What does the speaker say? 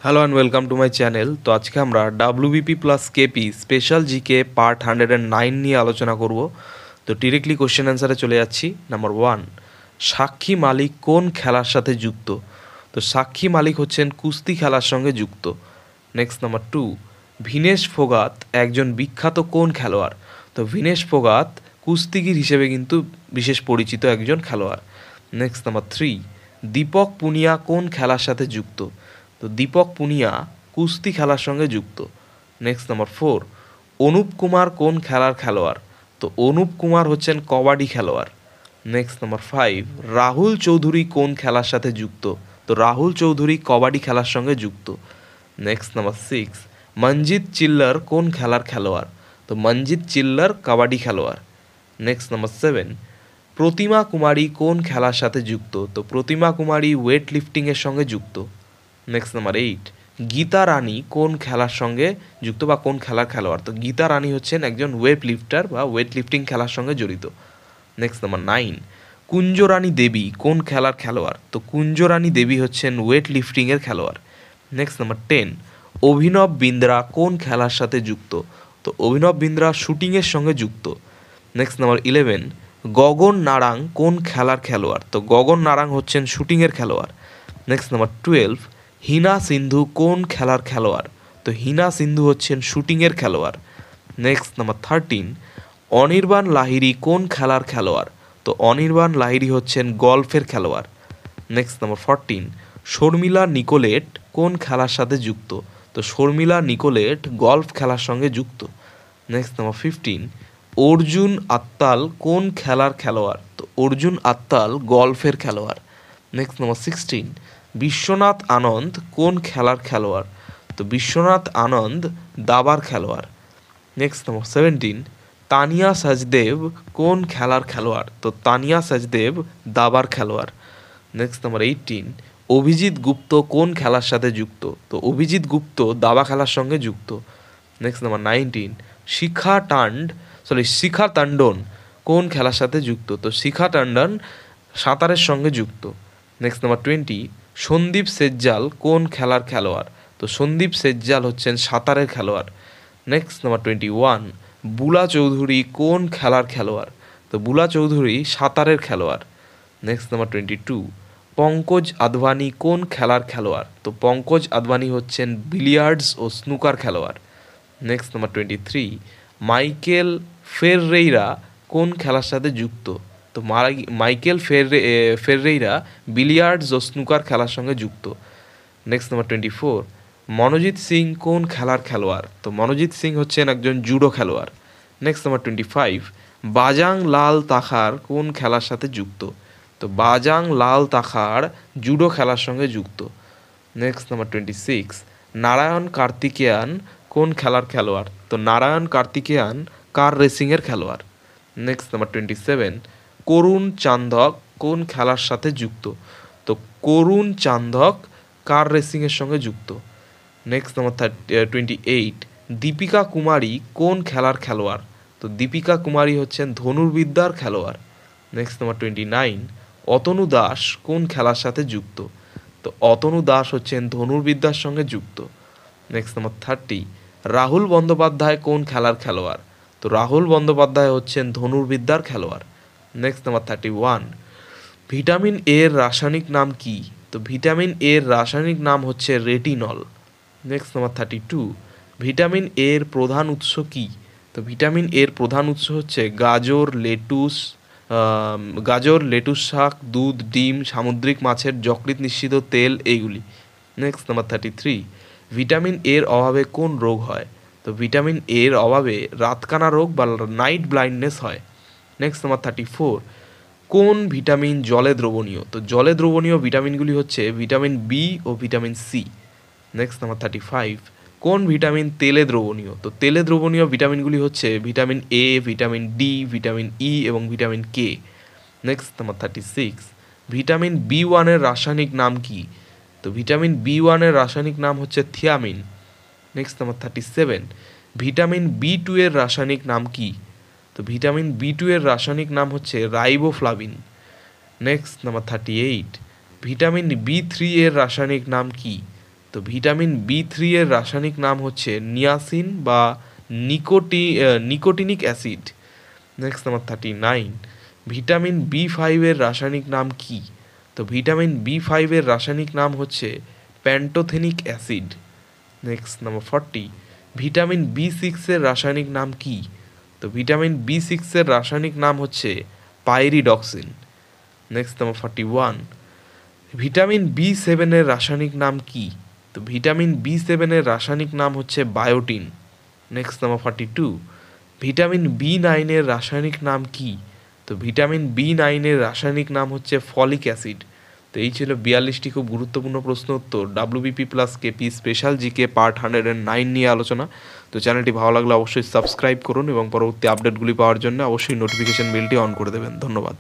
Hello and welcome to my channel. তো আজকে আমরা WBP plus KP special GK part 109 নিয়ে আলোচনা করব। তো ডিরেক্টলি কোশ্চেন অ্যান্সারে চলে যাচ্ছি। নাম্বার 1, সাক্ষী মালিক কোন খেলার সাথে যুক্ত? তো সাক্ষী মালিক হচ্ছেন কুস্তি খেলার সঙ্গে যুক্ত। নেক্সট নাম্বার 2, ভিনেশ ফোগাত একজন বিখ্যাত কোন খেলোয়াড়? তো ভিনেশ ফোগাত কুস্তিগির হিসেবে কিন্তু বিশেষ পরিচিত একজন খেলোয়াড়। নেক্সট নাম্বার 3, দীপক পুনিয়া কোন খেলার সাথে যুক্ত? তো দীপক পুনিয়া কুস্তি খেলার সঙ্গে যুক্ত। নেক্সট নাম্বার 4, অনুপ কুমার কোন খেলার খেলোয়াড়? তো অনুপ কুমার হচ্ছেন কবাডি খেলোয়াড়। নেক্সট নাম্বার 5, রাহুল চৌধুরী কোন খেলার সাথে যুক্ত? তো রাহুল চৌধুরী কবাডি খেলার সঙ্গে যুক্ত। নেক্সট নাম্বার 6, মনজিৎ চিল্লার কোন খেলার খেলোয়াড়? তো মনজিৎ চিল্লার কাবাডি খেলোয়াড়। নেক্সট নাম্বার 7, প্রতিমা কুমারী কোন খেলার সাথে যুক্ত? তো প্রতিমা কুমারী ওয়েট লিফটিংয়ের সঙ্গে যুক্ত। নেক্সট নাম্বার 8, গীতা রানী কোন খেলার সঙ্গে যুক্ত বা কোন খেলার খেলোয়াড়? তো গীতা রানী হচ্ছেন একজন ওয়েট লিফটার বা ওয়েট লিফটিং খেলার সঙ্গে জড়িত। নেক্সট নাম্বার 9, কুঞ্জরানী দেবী কোন খেলার খেলোয়াড়? তো কুঞ্জরানী দেবী হচ্ছেন ওয়েট লিফটিংয়ের খেলোয়াড়। নেক্সট নাম্বার 10, অভিনব বিন্দ্রা কোন খেলার সাথে যুক্ত? তো অভিনব বিন্দ্রা শুটিংয়ের সঙ্গে যুক্ত। নেক্সট নাম্বার 11, গগন নারাং কোন খেলার খেলোয়াড়? তো গগন নারাং হচ্ছেন শুটিংয়ের খেলোয়াড়। নেক্সট নাম্বার 12, হিনা সিন্ধু কোন খেলার খেলোয়াড়? তো হিনা সিন্ধু হচ্ছেন শুটিংয়ের খেলোয়াড়। নেক্সট নাম্বার 13, অনির্বাণ লাহিড়ী কোন খেলার খেলোয়াড়? তো অনির্বাণ লাহিড়ী হচ্ছেন গলফের খেলোয়াড়। নেক্সট নাম্বার 14, শর্মিলা নিকোলেট কোন খেলার সাথে যুক্ত? তো শর্মিলা নিকোলেট গলফ খেলার সঙ্গে যুক্ত। নেক্সট নাম্বার 15, অর্জুন আত্তাল কোন খেলার খেলোয়াড়? তো অর্জুন আত্তাল গলফের খেলোয়াড়। নেক্সট নাম্বার 16, বিশ্বনাথ আনন্দ কোন খেলার খেলোয়াড়? তো বিশ্বনাথ আনন্দ দাবার খেলোয়াড়। নেক্সট নাম্বার 17, তানিয়া সচদেব কোন খেলার খেলোয়াড়? তো তানিয়া সচদেব দাবার খেলোয়াড়। নেক্সট নাম্বার 18, অভিজিৎ গুপ্ত কোন খেলার সাথে যুক্ত? তো অভিজিৎ গুপ্ত দাবা খেলার সঙ্গে যুক্ত। নেক্সট নাম্বার 19, শিখা টান্ডন কোন খেলার সাথে যুক্ত? তো শিখা টান্ডন সাঁতারের সঙ্গে যুক্ত। নেক্সট নাম্বার 20, সন্দীপ সেজ্জাল কোন খেলার খেলোয়াড়? তো সন্দীপ সেজ্জাল হচ্ছেন সাঁতারের খেলোয়াড়। নেক্সট নাম্বার 21, বুলা চৌধুরী কোন খেলার খেলোয়াড়? তো বুলা চৌধুরী সাঁতারের খেলোয়াড়। নেক্সট নাম্বার 22, পঙ্কজ আদভানি কোন খেলার খেলোয়াড়? তো পঙ্কজ আদভানি হচ্ছেন বিলিয়ার্ডস ও স্নুকার খেলোয়াড়। নেক্সট নাম্বার 23, মাইকেল ফেররেইরা কোন খেলার সাথে যুক্ত? তো মাইকেল ফেররেইরা বিলিয়ার্ডস ও স্নুকার খেলার সঙ্গে যুক্ত। নেক্সট নাম্বার 24, মনোজিৎ সিং কোন খেলার খেলোয়াড়? তো মনোজিৎ সিং হচ্ছেন একজন জুডো খেলোয়াড়। নেক্সট নাম্বার 25, বাজাং লাল তাখার কোন খেলার সাথে যুক্ত? তো বাজাং লাল তাখার জুডো খেলার সঙ্গে যুক্ত। নেক্সট নাম্বার 26, নারায়ণ কার্তিকেয়ান কোন খেলার খেলোয়াড়? তো নারায়ণ কার্তিকেয়ান কার রেসিংয়ের খেলোয়াড়। নেক্সট নাম্বার 27, করুণ চান্দক কোন খেলার সাথে যুক্ত? তো করুণ চান্দক কার রেসিংয়ের সঙ্গে যুক্ত। নেক্সট নাম্বার 28, দীপিকা কুমারী কোন খেলার খেলোয়াড়? তো দীপিকা কুমারী হচ্ছেন ধনুর্বিদ্যার খেলোয়াড়। নেক্সট নাম্বার 29, অতনু দাস কোন খেলার সাথে যুক্ত? তো অতনু দাস হচ্ছেন ধনুর্বিদ্যার সঙ্গে যুক্ত। নেক্সট নাম্বার 30, রাহুল বন্দ্যোপাধ্যায় কোন খেলার খেলোয়াড়? তো রাহুল বন্দ্যোপাধ্যায় হচ্ছেন ধনুর্বিদ্যার খেলোয়াড়। নেক্সট নাম্বার 31, ভিটামিন এর রাসায়নিক নাম কি? তো ভিটামিন এর রাসায়নিক নাম হচ্ছে রেটিনল। নেক্সট নাম্বার 32, ভিটামিন এর প্রধান উৎস কি? তো ভিটামিন এর প্রধান উৎস হচ্ছে গাজর, লেটুস শাক, দুধ, ডিম, সামুদ্রিক মাছের যকৃৎ নিঃসৃত তেল, এইগুলি। নেক্সট নাম্বার 33, ভিটামিন এর অভাবে কোন রোগ হয়? তো ভিটামিন এর অভাবে রাতকানা রোগ বা নাইট ব্লাইন্ডনেস হয়। নেক্সট নাম্বার 34, কোন ভিটামিন জলে দ্রবণীয়? তো জলে দ্রবণীয় ভিটামিনগুলি হচ্ছে ভিটামিন বি ও ভিটামিন সি। নেক্সট নাম্বার 35, কোন ভিটামিন তেলে দ্রবণীয়? তো তেলে দ্রবণীয় ভিটামিনগুলি হচ্ছে vitamin A, vitamin D, vitamin E এবং vitamin K. Next number 36, vitamin বি1 এর রাসায়নিক নাম কি? তো ভিটামিন বি1 এর রাসায়নিক নাম হচ্ছে thiamine. Next number 37, vitamin B2 এর রাসায়নিক নাম কি? তো ভিটামিন বি2 এর রাসায়নিক নাম হচ্ছে রাইবোফ্লাভিন। নেক্সট নাম্বার 38, ভিটামিন বি3 এর রাসায়নিক নাম কি? তো ভিটামিন B3 এর রাসায়নিক নাম হচ্ছে নিয়াসিন বা nicotinic acid. Next number 39, vitamin B5 এর রাসায়নিক নাম কি? তো ভিটামিন B5 এর রাসায়নিক নাম হচ্ছে pantothenic acid. Next number 40, vitamin B6 এর রাসায়নিক নাম কি? তো ভিটামিন B6 এর রাসায়নিক নাম হচ্ছে pyridoxine. Next number 41, vitamin B7 এর রাসায়নিক নাম কি? তো ভিটামিন B7 এর রাসায়নিক নাম হচ্ছে বায়োটিন। নেক্সট নাম্বার 42, ভিটামিন B9 এর রাসায়নিক নাম কি? তো ভিটামিন B9 এর রাসায়নিক নাম হচ্ছে ফলিক অ্যাসিড। তো এই ছিল 42টি খুব গুরুত্বপূর্ণ প্রশ্ন উত্তর WBP plus KP special GK part 109 নিয়ে আলোচনা। তো চ্যানেলটি ভালো লাগলে অবশ্যই সাবস্ক্রাইব করুন এবং পরবর্তী আপডেটগুলি পাওয়ার জন্য অবশ্যই নোটিফিকেশন বেলটি অন করে দেবেন। ধন্যবাদ।